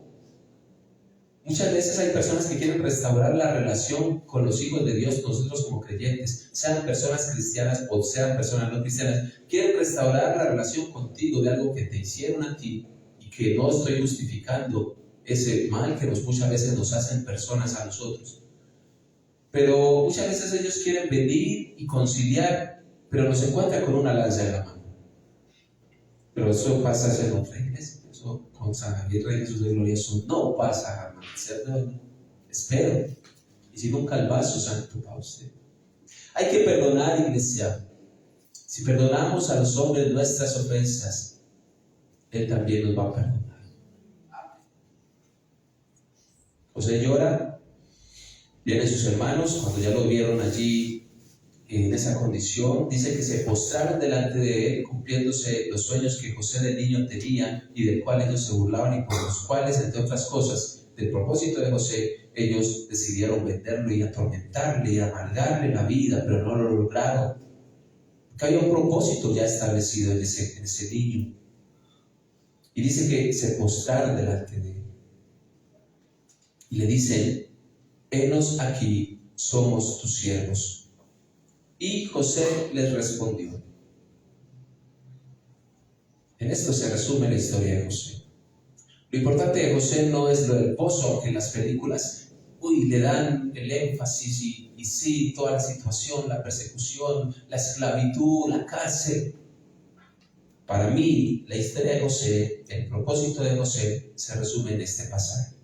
Muchas veces hay personas que quieren restaurar la relación con los hijos de Dios, nosotros como creyentes, sean personas cristianas o sean personas no cristianas, quieren restaurar la relación contigo de algo que te hicieron a ti y que no estoy justificando ese mal que muchas veces nos hacen personas a nosotros. Pero muchas veces ellos quieren venir y conciliar, pero nos encuentran con una lanza en la mano. Pero eso pasa en otra iglesia. Eso con San Javier Rey Jesús de Gloria, eso no pasa jamás, ¿cierto? Espero. Y si nunca el vaso santo para usted. Hay que perdonar, iglesia. Si perdonamos a los hombres nuestras ofensas, Él también nos va a perdonar. José llora, vienen sus hermanos, cuando ya lo vieron allí en esa condición, dice que se postraron delante de él, cumpliéndose los sueños que José de niño tenía y del cual ellos se burlaban y por los cuales, entre otras cosas, del propósito de José, ellos decidieron venderlo y atormentarle y amargarle la vida, pero no lo lograron. Porque había un propósito ya establecido en ese niño. Y dice que se postraron delante de él. Y le dicen, henos aquí, somos tus siervos. Y José les respondió. En esto se resume la historia de José. Lo importante de José no es lo del pozo, aunque en las películas le dan el énfasis y sí, toda la situación, la persecución, la esclavitud, la cárcel. Para mí, la historia de José, el propósito de José, se resume en este pasaje.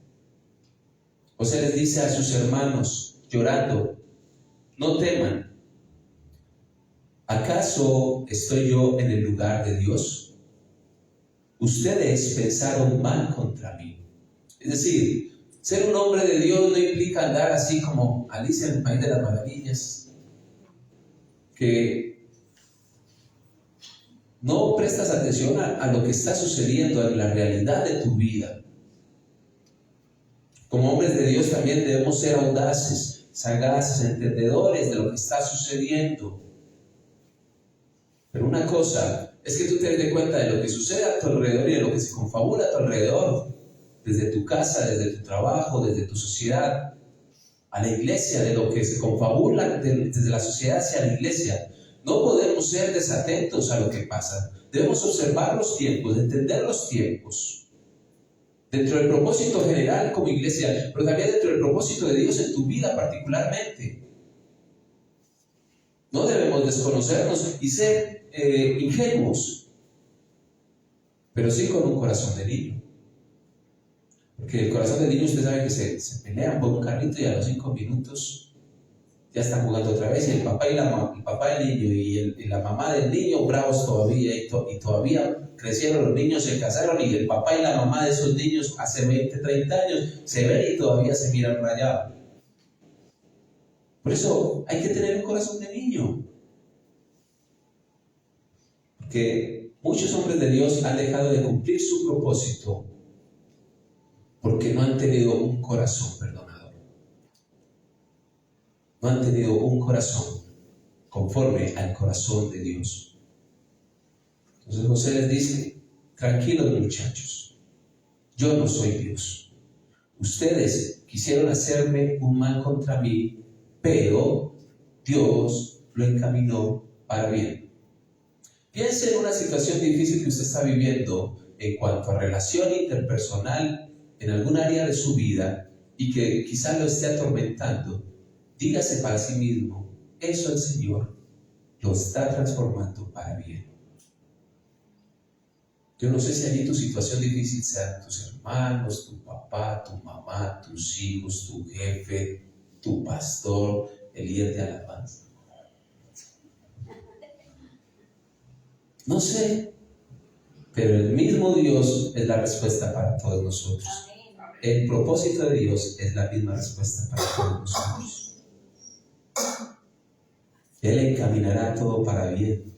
José les dice a sus hermanos, llorando, no teman. ¿Acaso estoy yo en el lugar de Dios? Ustedes pensaron mal contra mí. Es decir, ser un hombre de Dios no implica andar así como Alicia en el País de las Maravillas, que no prestas atención a lo que está sucediendo en la realidad de tu vida. Como hombres de Dios también debemos ser audaces, sagaces, entendedores de lo que está sucediendo. Pero una cosa es que tú te des cuenta de lo que sucede a tu alrededor y de lo que se confabula a tu alrededor, desde tu casa, desde tu trabajo, desde tu sociedad, a la iglesia, de lo que se confabula desde la sociedad hacia la iglesia. No podemos ser desatentos a lo que pasa. Debemos observar los tiempos, entender los tiempos. Dentro del propósito general como iglesia, pero también dentro del propósito de Dios en tu vida particularmente. No debemos desconocernos y ser ingenuos, pero sí con un corazón de niño. Porque el corazón de niño, usted sabe que se pelean por un carrito y a los 5 minutos ya están jugando otra vez. Y el papá del niño y la mamá del niño bravos todavía y todavía crecieron los niños, se casaron y el papá y la mamá de esos niños hace 20, 30 años se ven y todavía se miran rayados. Por eso hay que tener un corazón de niño. Porque muchos hombres de Dios han dejado de cumplir su propósito porque no han tenido un corazón perdonador. No han tenido un corazón conforme al corazón de Dios. Entonces José les dice: tranquilos muchachos, yo no soy Dios. Ustedes quisieron hacerme un mal contra mí, pero Dios lo encaminó para bien. Piense en una situación difícil que usted está viviendo en cuanto a relación interpersonal en algún área de su vida y que quizás lo esté atormentando. Dígase para sí mismo: eso el Señor lo está transformando para bien. Yo no sé si allí tu situación difícil sean tus hermanos, tu papá, tu mamá, tus hijos, tu jefe, tu pastor, el líder de alabanza. No sé, pero el mismo Dios es la respuesta para todos nosotros. El propósito de Dios es la misma respuesta para todos nosotros. Él encaminará todo para bien.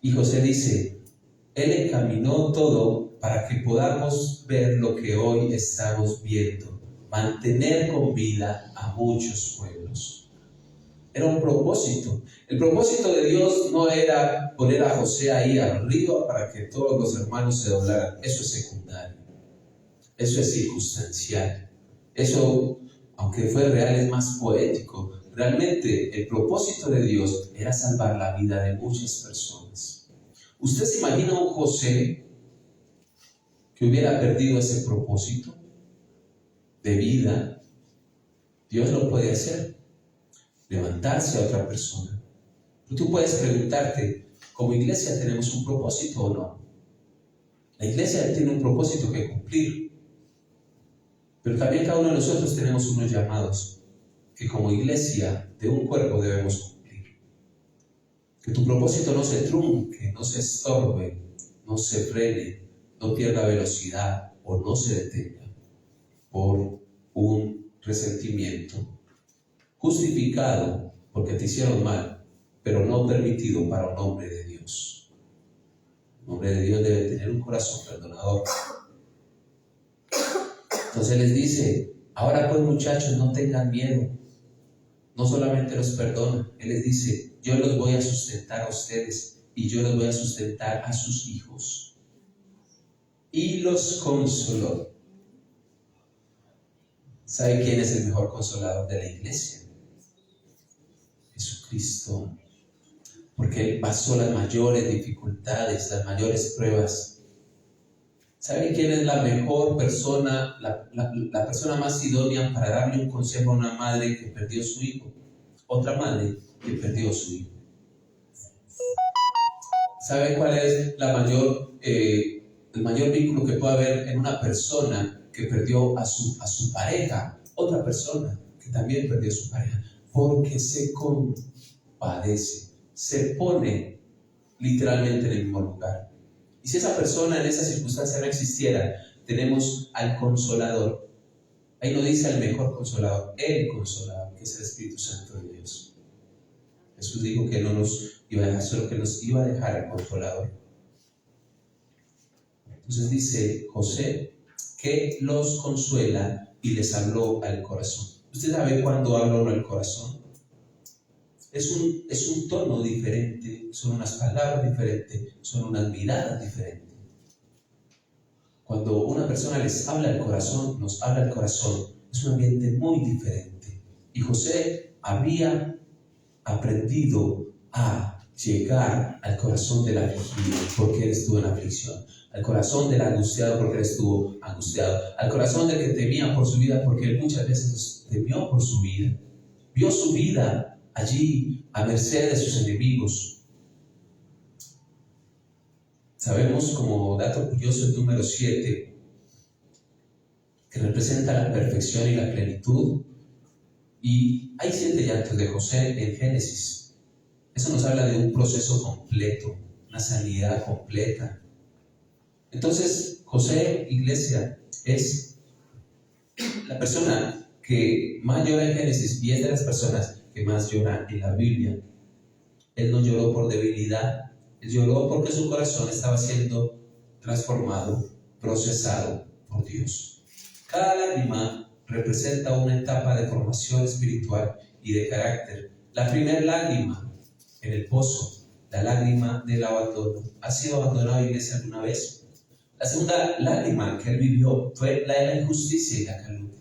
Y José dice: Él encaminó todo para que podamos ver lo que hoy estamos viendo, mantener con vida a muchos pueblos. Era un propósito. El propósito de Dios no era poner a José ahí arriba para que todos los hermanos se doblaran. Eso es secundario. Eso es circunstancial. Eso, aunque fue real, es más poético. Realmente el propósito de Dios era salvar la vida de muchas personas. ¿Usted se imagina un José que hubiera perdido ese propósito de vida? Dios lo puede hacer, levantarse a otra persona. Pero tú puedes preguntarte: ¿como iglesia tenemos un propósito o no? La iglesia tiene un propósito que cumplir, pero también cada uno de nosotros tenemos unos llamados que como iglesia de un cuerpo debemos cumplir. Que tu propósito no se trunque, no se estorbe, no se frene, no pierda velocidad o no se detenga por un resentimiento justificado porque te hicieron mal, pero no permitido para un hombre de Dios. Un hombre de Dios debe tener un corazón perdonador. Entonces les dice: ahora pues muchachos, no tengan miedo. No solamente los perdona, Él les dice: yo los voy a sustentar a ustedes y yo los voy a sustentar a sus hijos. Y los consoló. ¿Sabe quién es el mejor consolador de la iglesia? Jesucristo. Porque Él pasó las mayores dificultades, las mayores pruebas. ¿Sabe quién es la mejor persona, la persona más idónea para darle un consejo a una madre que perdió a su hijo? Otra madre que perdió a su hijo. ¿Sabe cuál es el mayor vínculo que puede haber en una persona que perdió a su pareja? Otra persona que también perdió a su pareja. Porque se compadece, se pone literalmente en el mismo lugar. Y si esa persona en esa circunstancia no existiera, tenemos al Consolador. Ahí no dice al mejor Consolador, el Consolador, que es el Espíritu Santo de Dios. Jesús dijo que no nos iba a dejar solo, que nos iba a dejar el Consolador. Entonces dice José: que los consuela y les habló al corazón. ¿Usted sabe cuándo habla uno al corazón? Es un tono diferente, son unas palabras diferentes, son unas miradas diferentes. Cuando una persona les habla al corazón, nos habla al corazón, es un ambiente muy diferente. Y José había aprendido a llegar al corazón del afligido porque él estuvo en aflicción, al corazón del angustiado porque él estuvo angustiado, al corazón del que temía por su vida porque él muchas veces temió por su vida, vio su vida allí a merced de sus enemigos. Sabemos, como dato curioso, el número 7, que representa la perfección y la plenitud, y hay 7 llantos de José en Génesis. Eso nos habla de un proceso completo, una sanidad completa. Entonces, José, iglesia, es la persona que más llora en Génesis y es de las personas que más lloran en la Biblia. Él no lloró por debilidad, él lloró porque su corazón estaba siendo transformado, procesado por Dios. Cada lágrima representa una etapa de formación espiritual y de carácter. La primera lágrima en el pozo, la lágrima del abandono. ¿Ha sido abandonado, iglesia, alguna vez? La segunda lágrima que él vivió fue la de la injusticia y la calumnia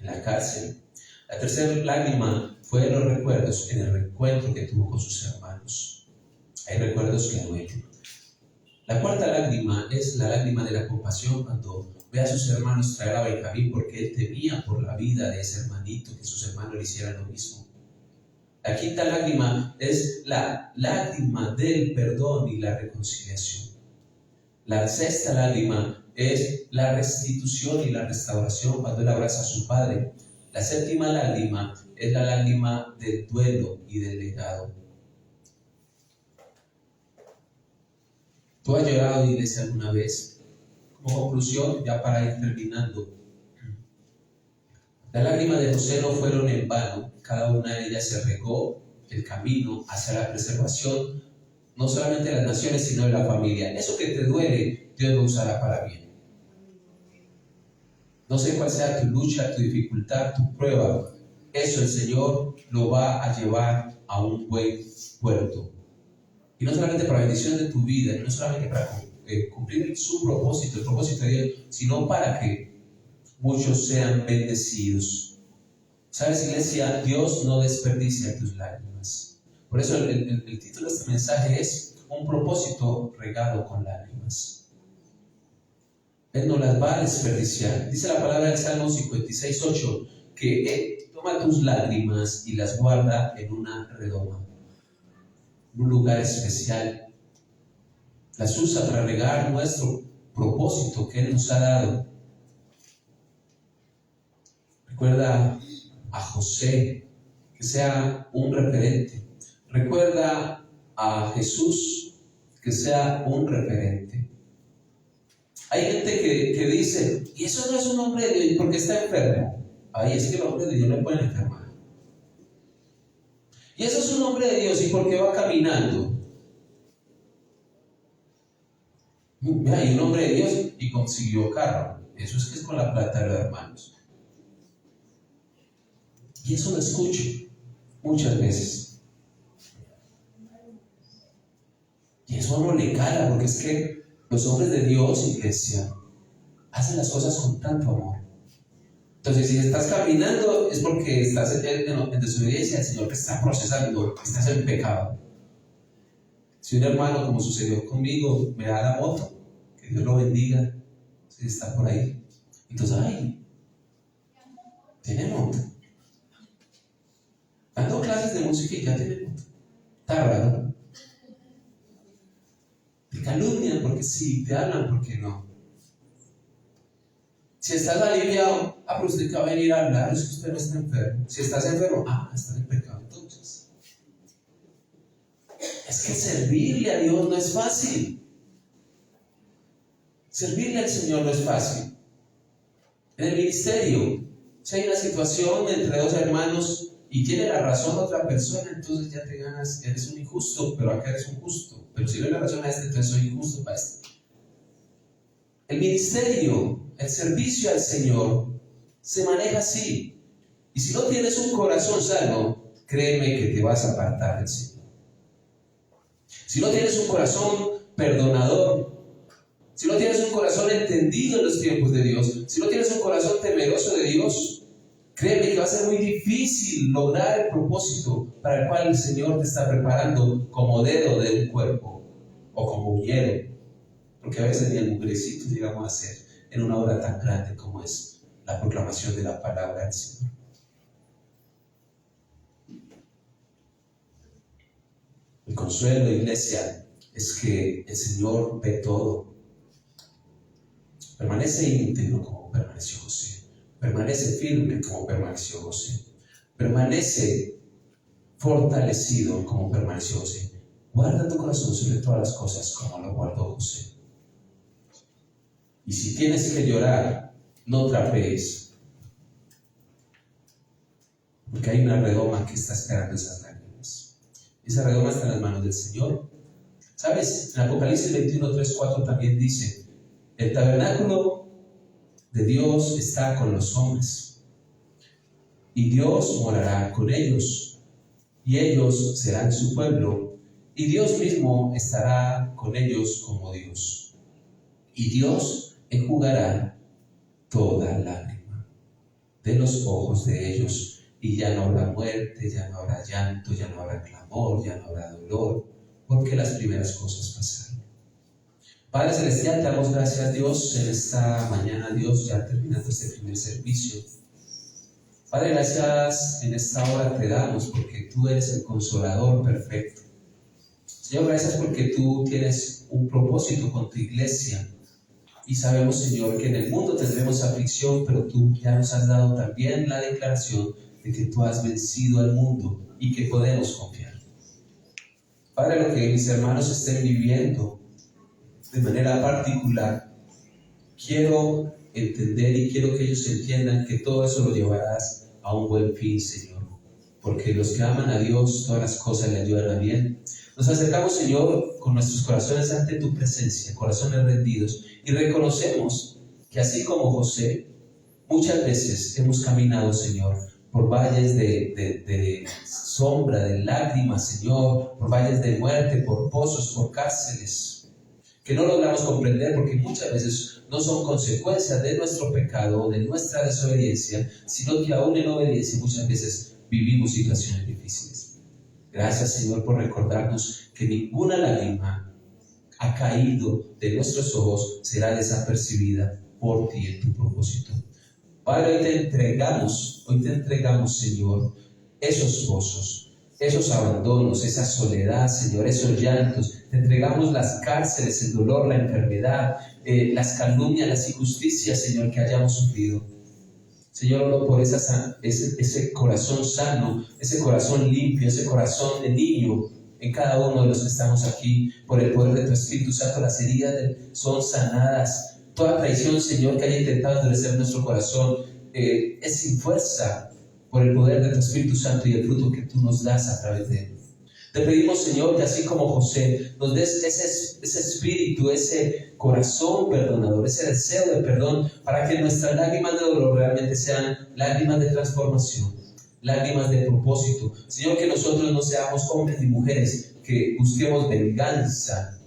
en la cárcel. La tercera lágrima fue los recuerdos en el reencuentro que tuvo con sus hermanos. Hay recuerdos que duelen. La cuarta lágrima es la lágrima de la compasión cuando ve a sus hermanos traer a Benjamín porque él temía por la vida de ese hermanito, que sus hermanos le hicieran lo mismo. La quinta lágrima es la lágrima del perdón y la reconciliación. La sexta lágrima es la restitución y la restauración cuando él abraza a su padre. La séptima lágrima es la lágrima del duelo y del legado. ¿Tú has llorado, iglesia, alguna vez? Como conclusión, ya para ir terminando, las lágrimas de José no fueron en vano. Cada una de ellas se regó el camino hacia la preservación, no solamente de las naciones, sino de la familia. Eso que te duele, Dios lo usará para bien. No sé cuál sea tu lucha, tu dificultad, tu prueba. Eso el Señor lo va a llevar a un buen puerto. Y no solamente para bendición de tu vida, no solamente para cumplir su propósito, el propósito de Dios, sino para que muchos sean bendecidos. ¿Sabes, iglesia? Dios no desperdicia tus lágrimas. Por eso el título de este mensaje es un propósito regado con lágrimas. Él no las va a desperdiciar. Dice la palabra del Salmo 56:8 que Él toma tus lágrimas y las guarda en una redoma, en un lugar especial. Las usa para regar nuestro propósito que Él nos ha dado. Recuerda a José, que sea un referente. Recuerda a Jesús, que sea un referente. Hay gente que dice, y eso no es un hombre de Dios porque está enfermo. Ay, es que el hombre de Dios no puede enfermar. Y eso es un hombre de Dios y porque va caminando. Hay un hombre de Dios y consiguió carro. Eso es que es con la plata de los hermanos. Y eso lo escucho muchas veces. Y eso a uno le cala, porque es que los hombres de Dios, iglesia, hacen las cosas con tanto amor. Entonces, si estás caminando, es porque estás en desobediencia al Señor, que está procesando, que estás en pecado. Si un hermano, como sucedió conmigo, me da la moto, que Dios lo bendiga, si está por ahí. Entonces, ay, tiene moto. Dando clases de música y ya tiene moto. Está raro. Te calumnian porque sí, te hablan porque no. Si estás aliviado, pero usted que va a venir a hablar, es que usted no está enfermo. Si estás enfermo, estás en pecado entonces. Es que servirle a Dios no es fácil. Servirle al Señor no es fácil. En el ministerio, si hay una situación entre dos hermanos y tiene la razón otra persona, entonces ya te ganas, eres un injusto, pero acá eres un justo. Pero si no le la razón a este, entonces soy injusto para este. El ministerio el servicio al Señor se maneja así. Y si no tienes un corazón sano, créeme que te vas a apartar del Señor. Si no tienes un corazón perdonador, si no tienes un corazón entendido en los tiempos de Dios, si no tienes un corazón temeroso de Dios, créeme que va a ser muy difícil lograr el propósito para el cual el Señor te está preparando como dedo de un cuerpo o como uñero, porque a veces ni el mugrecito llegamos a ser en una obra tan grande como es la proclamación de la palabra del Señor. El consuelo, iglesia, es que el Señor ve todo. Permanece íntegro como permaneció José. Permanece firme como permaneció José. Permanece fortalecido como permaneció José. Guarda tu corazón sobre todas las cosas como lo guardó José. Y si tienes que llorar, no trapees, porque hay una redoma que está esperando esas lágrimas. Esa redoma está en las manos del Señor. ¿Sabes? En Apocalipsis 21, 3, 4 también dice: el tabernáculo de Dios está con los hombres, y Dios morará con ellos, y ellos serán su pueblo, y Dios mismo estará con ellos como Dios. Y Dios enjugará toda lágrima de los ojos de ellos, y ya no habrá muerte, ya no habrá llanto, ya no habrá clamor, ya no habrá dolor, porque las primeras cosas pasaron. Padre Celestial, te damos gracias, Dios, en esta mañana, Dios, ya terminando este primer servicio. Padre, gracias en esta hora te damos porque tú eres el consolador perfecto. Señor, gracias porque tú tienes un propósito con tu iglesia. Y sabemos, Señor, que en el mundo tendremos aflicción, pero tú ya nos has dado también la declaración de que tú has vencido al mundo y que podemos confiar. Padre, lo que mis hermanos estén viviendo de manera particular, quiero entender y quiero que ellos entiendan que todo eso lo llevarás a un buen fin, Señor, porque los que aman a Dios, todas las cosas le ayudan a bien. Nos acercamos, Señor, con nuestros corazones ante tu presencia, corazones rendidos, y reconocemos que así como José, muchas veces hemos caminado, Señor, por valles de sombra, de lágrimas, Señor, por valles de muerte, por pozos, por cárceles, que no logramos comprender porque muchas veces no son consecuencias de nuestro pecado o de nuestra desobediencia, sino que aún en obediencia muchas veces vivimos situaciones difíciles. Gracias, Señor, por recordarnos que ninguna lágrima ha caído de nuestros ojos será desapercibida por ti en tu propósito. Padre, hoy te entregamos, Señor, esos pozos, esos abandonos, esa soledad, Señor, esos llantos. Te entregamos las cárceles, el dolor, la enfermedad, las calumnias, las injusticias, Señor, que hayamos sufrido. Señor, oro por ese corazón sano, ese corazón limpio, ese corazón de niño en cada uno de los que estamos aquí. Por el poder de tu Espíritu Santo, las heridas son sanadas. Toda traición, Señor, que haya intentado endurecer nuestro corazón es sin fuerza por el poder de tu Espíritu Santo y el fruto que tú nos das a través de él. Te pedimos, Señor, que así como José, nos des ese espíritu, ese corazón perdonador, ese deseo de perdón, para que nuestras lágrimas de dolor realmente sean lágrimas de transformación, lágrimas de propósito. Señor, que nosotros no seamos hombres ni mujeres que busquemos venganza,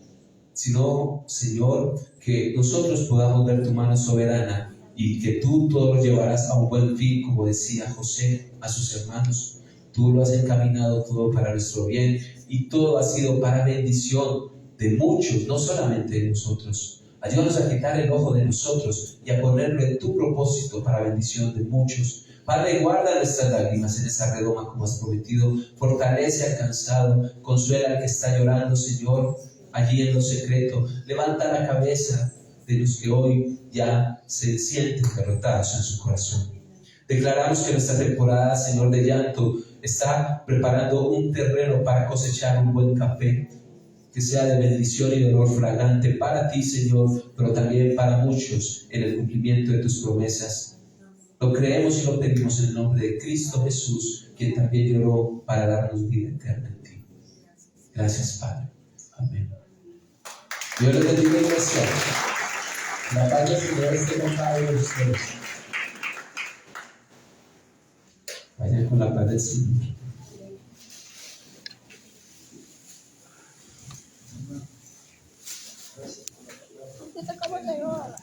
sino, Señor, que nosotros podamos ver tu mano soberana y que tú todo lo llevarás a un buen fin, como decía José a sus hermanos. Tú lo has encaminado todo para nuestro bien y todo ha sido para bendición de muchos, no solamente de nosotros. Ayúdanos a quitar el ojo de nosotros y a ponerlo en tu propósito para bendición de muchos. Padre, guarda nuestras lágrimas en esa redoma como has prometido. Fortalece al cansado, consuela al que está llorando, Señor, allí en lo secreto. Levanta la cabeza de los que hoy ya se sienten derrotados en su corazón. Declaramos que nuestra temporada, Señor, de llanto está preparando un terreno para cosechar un buen café, que sea de bendición y de olor fragante para ti, Señor, pero también para muchos en el cumplimiento de tus promesas. Lo creemos y lo pedimos en el nombre de Cristo Jesús, quien también lloró para darnos vida eterna en ti. Gracias, Padre. Amén. Dios les bendiga, iglesia. La paz del Señor esté con cada uno de ustedes. Vayan con la paz del Señor. ¿Cómo te va?